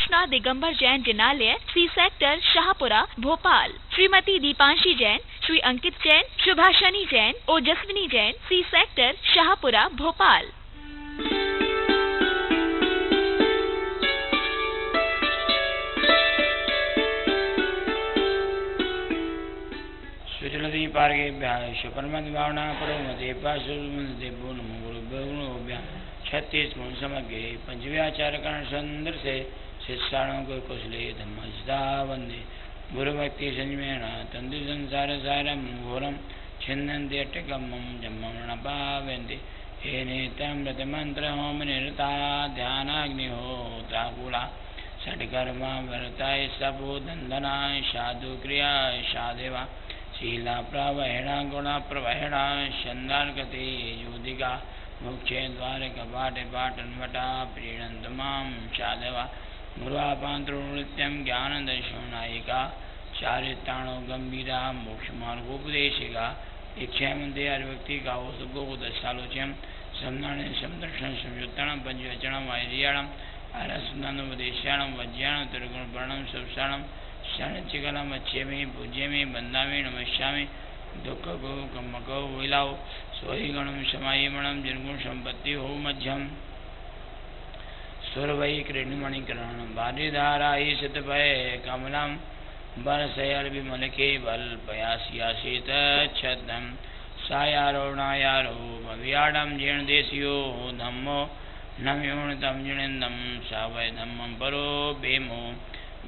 Krishna Digambar Jain Jinalaya, C sector Shahpura Bhopal. Shrimati Deepanshi Jain, Shri Ankit Jain, Shubhashini Jain, Ojaswini Jain, C sector Shahpura Bhopal. सुचलती पार्गेभ्यः शुपन्मद्भावना परोमते पाशुमते नमो गुरुभ्यो 36 गुण समग्रे पंचव्याचारकरण संदर्शे शिष्याणों को कुशले धम्मस्ता वंदे गुरुभक्ति संयमेन तंदु संसार सारम घोरम छिन्नन्ति अट्टकम्मं जम्मं न पावन्ति हे नेत्रमृत मंत्र होम निरता ध्यानाग्निहोत्राकुला षट्कर्मा वरताय सबोधंदना साधु क्रिया सादेवा शीला प्रवहेणा गुणा प्रवहेणा छंदार्गते युदिका मुख्य द्वार कपाटे पाटनवटा प्रीणन्त मां साधवा गुरुवापान्तृत्यं ज्ञानदर्शनायिका चारित्राणो गंभीरा मोक्षमार्गोपदेशिका इच्छामते हरिभक्ति का ओसुको दशालोच्यम समनाने समदर्शन संयुक्ताणं पंचवचनं वैर्याणं अरसनोपदेशाणं वज्याणं त्रिगुणवर्णं सबसाणं शरणचिकलम अच्छेमी पूज्यमी बंदामी नमस्यामी दुख गो कमको विलाओ सोहि गणम समायमणम निर्गुण संपत्ति हो मध्यम सुरवई कृष्णमणिकरण बारीधाराई सतभय कमलम बरसयल विमल के बल पयासियासित छदम सायारोणायारो भव्याडम जीर्ण देशियो धम्मो नम्योणतम जिणेन्दम सावय धम्मम परो बेमो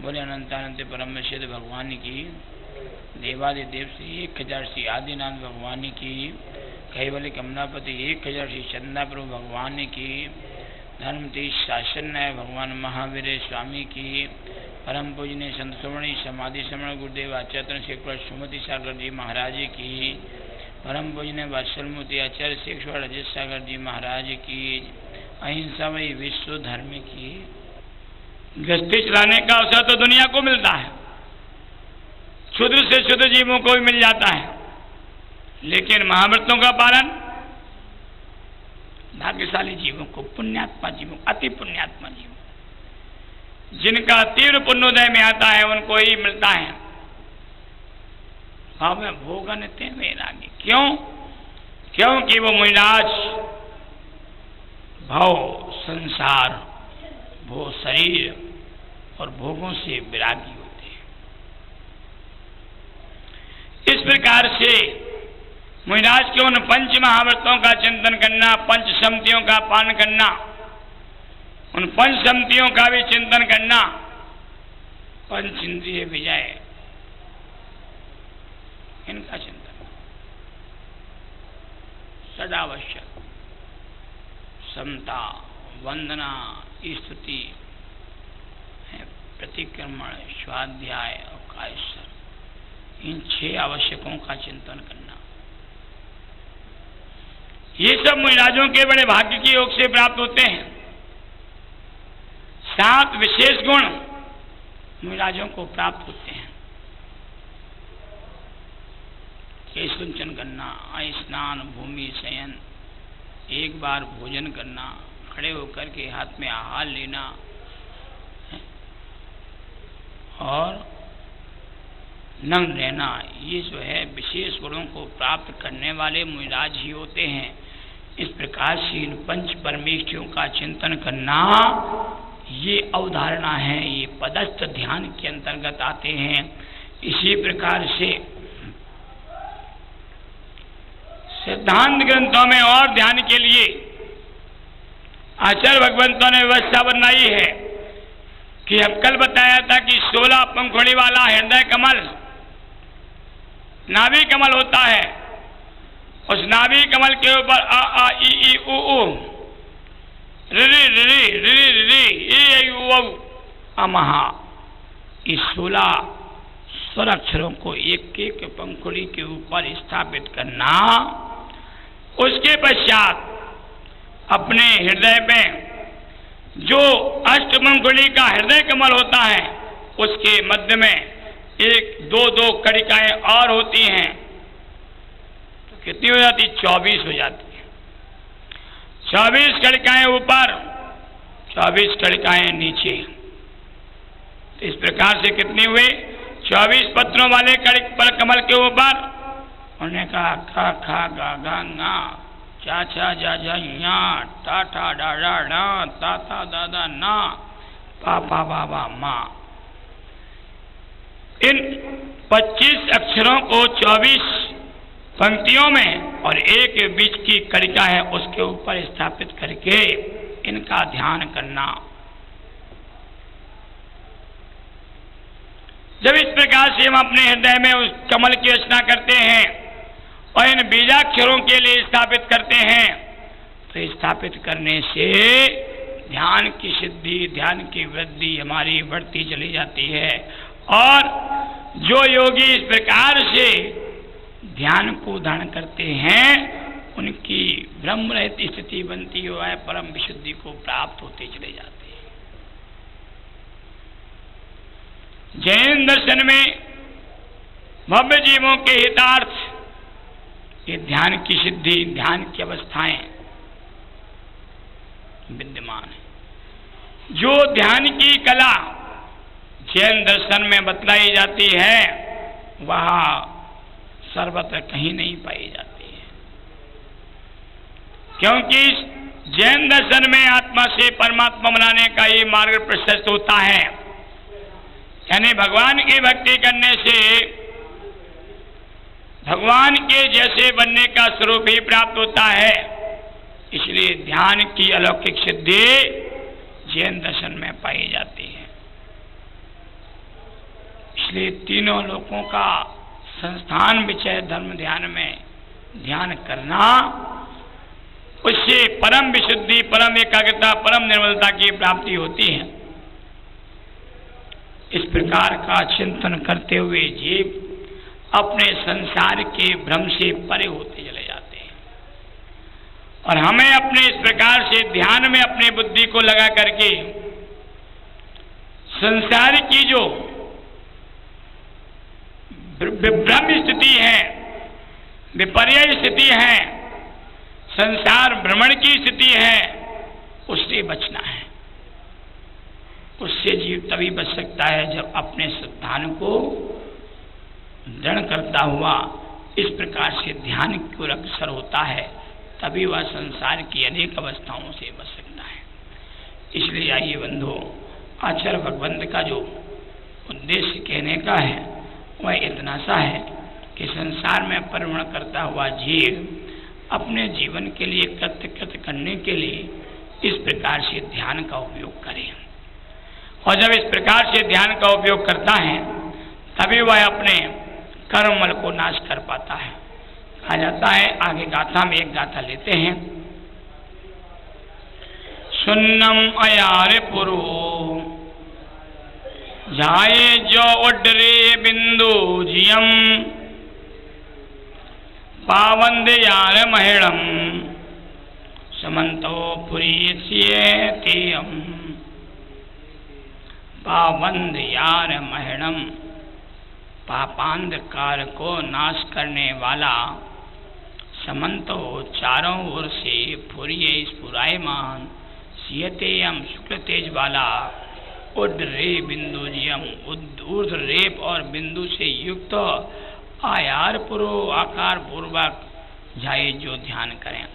बोले अनंतानंत परम सिद्ध भगवान की देवादिदेव श्री 1000 श्री आदिनाथ भगवान की कैवल्य कमलापति 1000 श्री चंदा प्रभु भगवान की धर्मतीर्थ शासन है भगवान महावीर स्वामी की परम पूजनीय संत सुमणि समाधि श्रवण गुरुदेव आचार्य शेखर सुमति सागर जी महाराज की परम पूजनीय वत्सलमूर्ति आचार्य शेखर अजित सागर जी महाराज की अहिंसा वही विश्व धर्म की। गृहस्थी चलाने का अवसर तो दुनिया को मिलता है, क्षुद्र से क्षुद्र जीवों को भी मिल जाता है, लेकिन महाव्रतों का पालन भाग्यशाली जीवों को, पुण्यात्मा जीवों, अति पुण्यात्मा जीवों, जिनका तीव्र पुण्योदय में आता है उनको ही मिलता है। भाव में भोगन ते वैरागी। क्यों? क्योंकि वो मुनिराज भव संसार, भो शरीर और भोगों से विरागी होते हैं। इस प्रकार से मुनिराज के उन पंच महाव्रतों का चिंतन करना, पंच सम्मतियों का पालन करना, उन पंच सम्मतियों का भी चिंतन करना, पंच इंद्रिय विजय, इनका चिंतन सदावश्यक। समता, वंदना, स्तुति, प्रतिक्रमण, स्वाध्याय और कायस्वर, इन 6 आवश्यकों का चिंतन करना, ये सब मुनिराजों के बड़े भाग्य के योग से प्राप्त होते हैं। 7 विशेष गुण मुनिराजों को प्राप्त होते हैं। केशुंचन करना, स्नान, भूमि शयन, एक बार भोजन करना, खड़े होकर के हाथ में आहार लेना और नंग रहना, ये जो है विशेष गुणों को प्राप्त करने वाले मुनिराज ही होते हैं। इस प्रकार से इन पंच परमेष्ठियों का चिंतन करना ये अवधारणा है, ये पदस्थ ध्यान के अंतर्गत आते हैं। इसी प्रकार से सिद्धांत ग्रंथों में और ध्यान के लिए आचार्य भगवंतों ने व्यवस्था बनाई है कि हम कल बताया था कि 16 पंखुड़ी वाला हृदय कमल, नाभि कमल होता है। उस नाभि कमल के ऊपर आ आ ई उ ऊ, रि रि रि रि रि ई उ औ अमहा, इस 16 स्वर अक्षरों को एक एक पंखुड़ी के ऊपर स्थापित करना। उसके पश्चात अपने हृदय में जो अष्टपंखुड़ी का हृदय कमल होता है उसके मध्य में 1-2 कड़िकाएं और होती हैं, तो कितनी हो जाती? 24 हो जाती है। 24 कड़िकाएं ऊपर, 24 कड़िकाएं नीचे। तो इस प्रकार से कितने हुए? 24 पत्रों वाले कमल के ऊपर उन्होंने कहा खा खा गा गा गा, चा चा जा जा या, टा टा डा डा डा, ता ता दा दा ना, पा पा बा बा मा। इन 25 अक्षरों को 24 पंक्तियों में और एक बीच की कड़िका है उसके ऊपर स्थापित करके इनका ध्यान करना। जब इस प्रकार से हम अपने हृदय में उस कमल की रचना करते हैं और इन बीजाक्षरों के लिए स्थापित करते हैं, तो स्थापित करने से ध्यान की सिद्धि, ध्यान की वृद्धि हमारी बढ़ती चली जाती है। और जो योगी इस प्रकार से ध्यान को धारण करते हैं उनकी ब्रह्म रहित स्थिति बनती है, परम विशुद्धि को प्राप्त होते चले जाते हैं। जैन दर्शन में भव्य जीवों के हितार्थ ये ध्यान की सिद्धि, ध्यान की अवस्थाएं विद्यमान है। जो ध्यान की कला जैन दर्शन में बतलाई जाती है वह सर्वत्र कहीं नहीं पाई जाती है, क्योंकि जैन दर्शन में आत्मा से परमात्मा बनाने का ये मार्ग प्रशस्त होता है। यानी भगवान की भक्ति करने से भगवान के जैसे बनने का स्वरूप ही प्राप्त होता है। इसलिए ध्यान की अलौकिक सिद्धि जैन दर्शन में पाई जाती है। इसलिए तीनों लोकों का संस्थान विषय धर्म ध्यान में ध्यान करना, उससे परम विशुद्धि, परम एकाग्रता, परम निर्मलता की प्राप्ति होती है। इस प्रकार का चिंतन करते हुए जीव अपने संसार के भ्रम से परे होते चले जाते हैं। और हमें अपने इस प्रकार से ध्यान में अपने बुद्धि को लगा करके संसार की जो भ्रम स्थिति है, विपर्य स्थिति है, संसार भ्रमण की स्थिति है, उससे बचना है। उससे जीव तभी बच सकता है जब अपने ध्यान को दृढ़ करता हुआ इस प्रकार से ध्यान की ओर अग्रसर होता है, तभी वह संसार की अनेक अवस्थाओं से बच सकता है। इसलिए आइए बंधु, आचार्य भगवंत का जो उद्देश्य कहने का है वह इतना सा है कि संसार में परिभ्रमण करता हुआ जीव अपने जीवन के लिए कृत्य करने के लिए इस प्रकार से ध्यान का उपयोग करे। और जब इस प्रकार से ध्यान का उपयोग करता है तभी वह अपने कर्ममल को नाश कर पाता है। कहा जाता है, आगे गाथा में एक गाथा लेते हैं। सुन्नम अयार पुरो जाए जो उड्रे बिंदु जियम पावंद यार महिड़म समंतो पुरीयम। पावंद यार महिड़म, पापांधकार को नाश करने वाला, समंतो चारों ओर से फुरिय स्फुरायमान, सियतेयम शुक्ल तेज वाला, उड्रे बिंदुजियम ऊर्ध्व रेप और बिंदु से युक्त आयार पुरो आकार पूर्वक जाए जो ध्यान करें।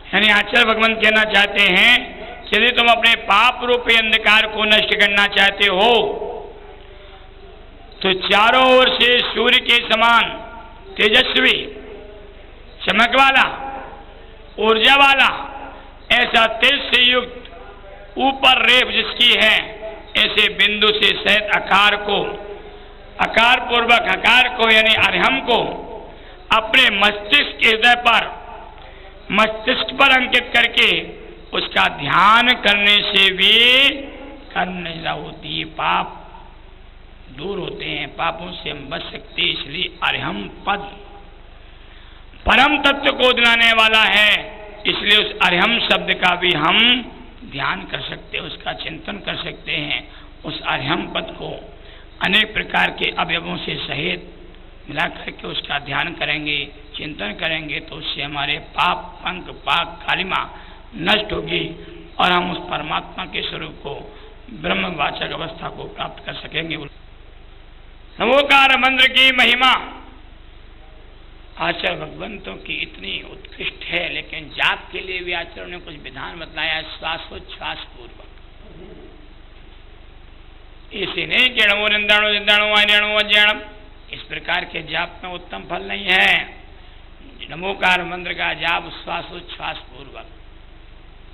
यानी आचार्य भगवान कहना चाहते हैं कि यदि तुम अपने पाप रूपी अंधकार को नष्ट करना चाहते हो तो चारों ओर से सूर्य के समान तेजस्वी, चमक वाला, ऊर्जा वाला, ऐसा तेज से युक्त ऊपर रेप जिसकी है, ऐसे बिंदु से सहित आकार को, आकार पूर्वक आकार को यानी अर्हम को अपने मस्तिष्क के हृदय पर, मस्तिष्क पर अंकित करके उसका ध्यान करने से भी कर्म होती है, पाप दूर होते हैं, पापों से हम बच सकते हैं। इसलिए अर्हम पद परम तत्व को दिलाने वाला है, इसलिए उस अर्हम शब्द का भी हम ध्यान कर सकते हैं, उसका चिंतन कर सकते हैं। उस अर्हम पद को अनेक प्रकार के अवयवों से सहित मिला करके उसका ध्यान करेंगे, चिंतन करेंगे तो उससे हमारे पाप, पंक, पाप, कालिमा नष्ट होगी और हम उस परमात्मा के स्वरूप को ब्रह्मवाचक अवस्था को प्राप्त कर सकेंगे। नमोकार मंत्र की महिमा आचार्य भगवंतों की इतनी उत्कृष्ट है, लेकिन जाप के लिए भी आचार्यों ने कुछ विधान बतलाया, श्वासोच्छ्वास पूर्वक। इसे नहीं कि नमो निंदाणु निंदाणु आयणु अज्ञानम, इस प्रकार के जाप में उत्तम फल नहीं है। नमोकार मंत्र का जाप श्वासोच्छ्वास पूर्वक,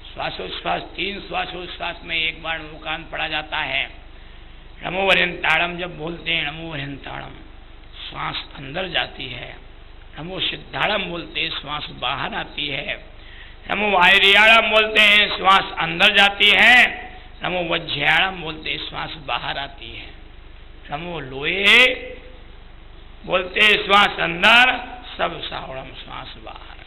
श्वासोच्छ्वास 3 श्वासोच्छ्वास में एक बार नमोकार पढ़ा जाता है। नमो वरियंताड़म जब बोलते हैं, नमो वरियंताड़म श्वास अंदर जाती है। नमो सिद्धाड़म बोलते हैं, श्वास बाहर आती है। नमो वायरियाड़म बोलते हैं, श्वास अंदर जाती है। नमो वज्रयाड़म बोलते हैं, श्वास बाहर आती है। नमो लोए बोलते हैं, श्वास अंदर, सब सावड़म श्वास बाहर।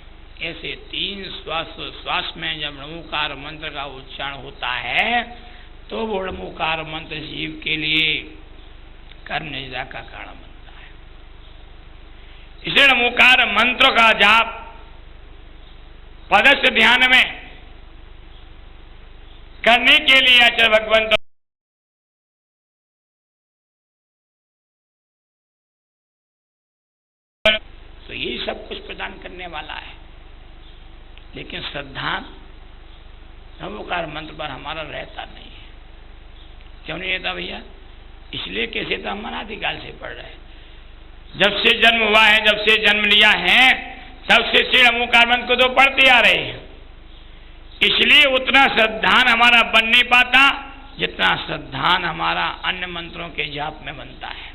ऐसे 3 श्वास में जब नमोकार मंत्र का उच्चारण होता है तो वो नमोकार मंत्र जीव के लिए कर्म निजा का कारण बनता है। इसे नमोकार मंत्र का जाप पदस्थ ध्यान में करने के लिए आचार्य भगवंत तो ये सब कुछ प्रदान करने वाला है। लेकिन श्रद्धा नमोकार मंत्र पर हमारा रहता नहीं है। क्यों नहीं रहता भैया? इसलिए कैसे तो हम अनादिकाल से पढ़ रहे हैं, जब से जन्म हुआ है, जब से जन्म लिया है, तब से श्री नमोकार मंत्र को तो पढ़ते आ रहे हैं। इसलिए उतना श्रद्धान हमारा बन नहीं पाता जितना श्रद्धान हमारा अन्य मंत्रों के जाप में बनता है।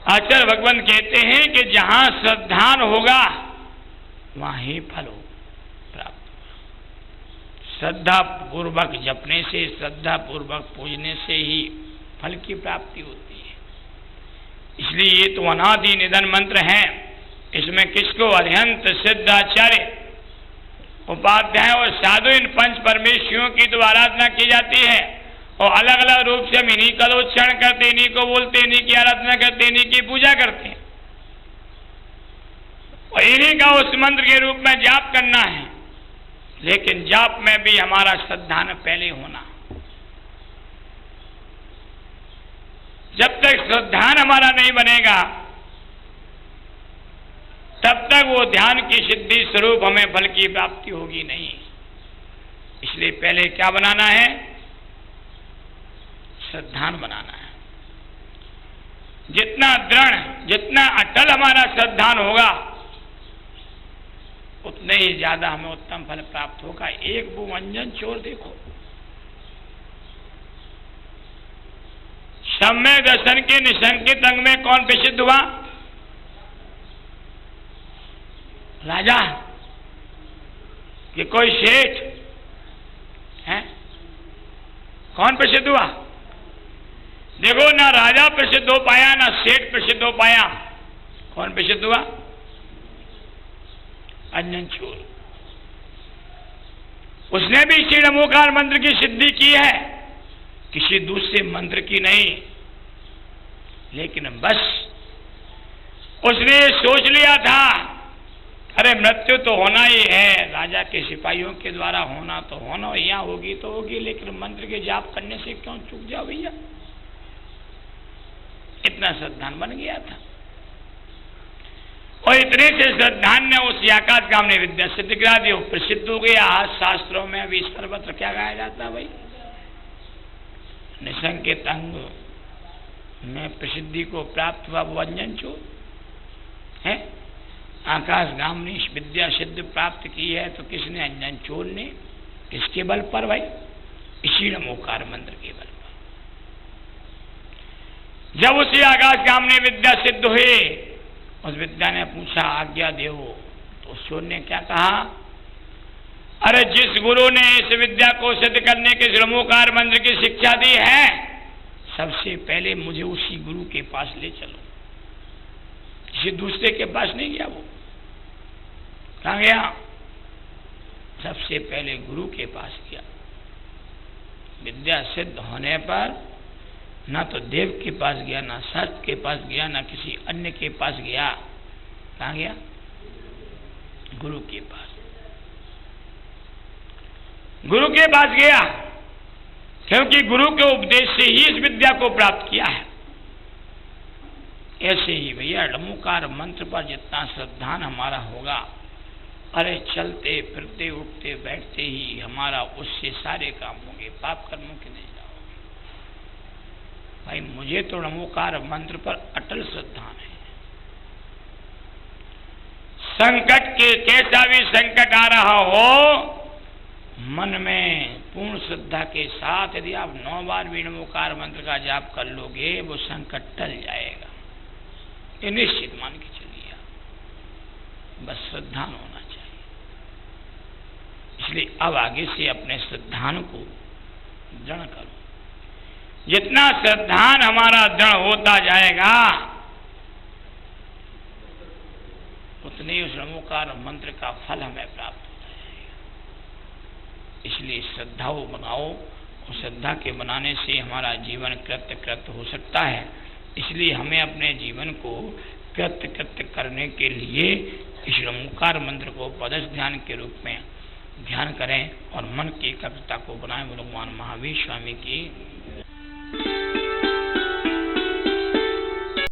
आचार्य भगवान कहते हैं कि जहां श्रद्धान होगा वहां ही फल हो प्राप्त। श्रद्धा पूर्वक जपने से, श्रद्धा पूर्वक पूजने से ही फल की प्राप्ति होती है। इसलिए ये तो अनादि निधन मंत्र है। इसमें किसको अध्यंत सिद्धाचार्य उपाध्याय और साधु इन 5 परमेश्वरों की तो आराधना की जाती है और अलग अलग रूप से हम इन्हीं का उच्चारण करते, इन्हीं को बोलते, इन्हीं की आराधना करते, इन्हीं की पूजा करते हैं और इन्हीं का उस मंत्र के रूप में जाप करना है। लेकिन जाप में भी हमारा श्रद्धान पहले होना। जब तक श्रद्धान हमारा नहीं बनेगा तब तक वो ध्यान की सिद्धि स्वरूप हमें फल की प्राप्ति होगी नहीं। इसलिए पहले क्या बनाना है? श्रद्धान बनाना है। जितना दृढ़, जितना अटल हमारा श्रद्धान होगा उतने ही ज्यादा हमें उत्तम फल प्राप्त होगा। एक वो अंजन चोर देखो, सम्यक दर्शन के निशंकित अंग में कौन प्रसिद्ध हुआ? राजा कि कोई सेठ है? कौन प्रसिद्ध हुआ? देखो, ना राजा प्रसिद्ध हो पाया, ना सेठ प्रसिद्ध हो पाया। कौन प्रसिद्ध हुआ? अंजन चोर। उसने भी श्री नमोकार मंत्र की सिद्धि की है, किसी दूसरे मंत्र की नहीं। लेकिन बस उसने सोच लिया था, अरे मृत्यु तो होना ही है, राजा के सिपाहियों के द्वारा होना तो होना, यहाँ होगी तो होगी, लेकिन मंत्र के जाप करने से क्यों चूक जाओ भैया। इतना श्रद्धान बन गया था और इतने से श्रद्धान ने उस आकाश गाम ने विद्या सिद्ध करा दी, प्रसिद्ध हो गया। आज शास्त्रों में अभी सर्वत्र क्या गाया जाता है भाई? निशंकित अंग में प्रसिद्धि को प्राप्त हुआ वो अंजन चोर है। आकाश गाम ने विद्या सिद्ध प्राप्त की है तो किसने? अंजन चोर ने। किसके बल पर भाई? इसी नमोकार मंत्र के बल पर। जब उसी आकाश गाम ने विद्या सिद्ध हुई, उस विद्या ने पूछा आज्ञा देव, तो उस चोर ने क्या कहा? अरे जिस गुरु ने इस विद्या को सिद्ध करने के नमोकार मंत्र की शिक्षा दी है, सबसे पहले मुझे उसी गुरु के पास ले चलो। किसी दूसरे के पास नहीं गया। वो कहाँ गया? सबसे पहले गुरु के पास गया। विद्या सिद्ध होने पर ना तो देव के पास गया, ना सत्य के पास गया, ना किसी अन्य के पास गया। कहाँ गया? गुरु के पास। गुरु के पास गया, क्योंकि गुरु के उपदेश से ही इस विद्या को प्राप्त किया है। ऐसे ही भैया ड़मोकार मंत्र पर जितना श्रद्धान हमारा होगा, अरे चलते फिरते उठते बैठते ही हमारा उससे सारे काम होंगे, पाप कर्मों के नहीं जाओगे। भाई मुझे तो ड़मोकार मंत्र पर अटल श्रद्धान है। संकट के कैसा भी संकट आ रहा हो, मन में पूर्ण श्रद्धा के साथ यदि आप 9 बार भी ड़मोकार मंत्र का जाप कर लोगे, वो संकट टल जाएगा, ये निश्चित मान के चलिए। बस श्रद्धान होना चाहिए। इसलिए अब आगे से अपने श्रद्धान को दृढ़ करो। जितना श्रद्धान हमारा दृढ़ होता जाएगा, उतने उस ड़मोकार मंत्र का फल हमें प्राप्त होता जाएगा। इसलिए श्रद्धा बनाओ, और श्रद्धा के बनाने से हमारा जीवन कृत्य हो सकता है। इसलिए हमें अपने जीवन को कृत्य करने के लिए इस ड़मोकार मंत्र को पदस्थ ध्यान के रूप में ध्यान करें और मन की एकाग्रता को बनाएं। भगवान महावीर स्वामी की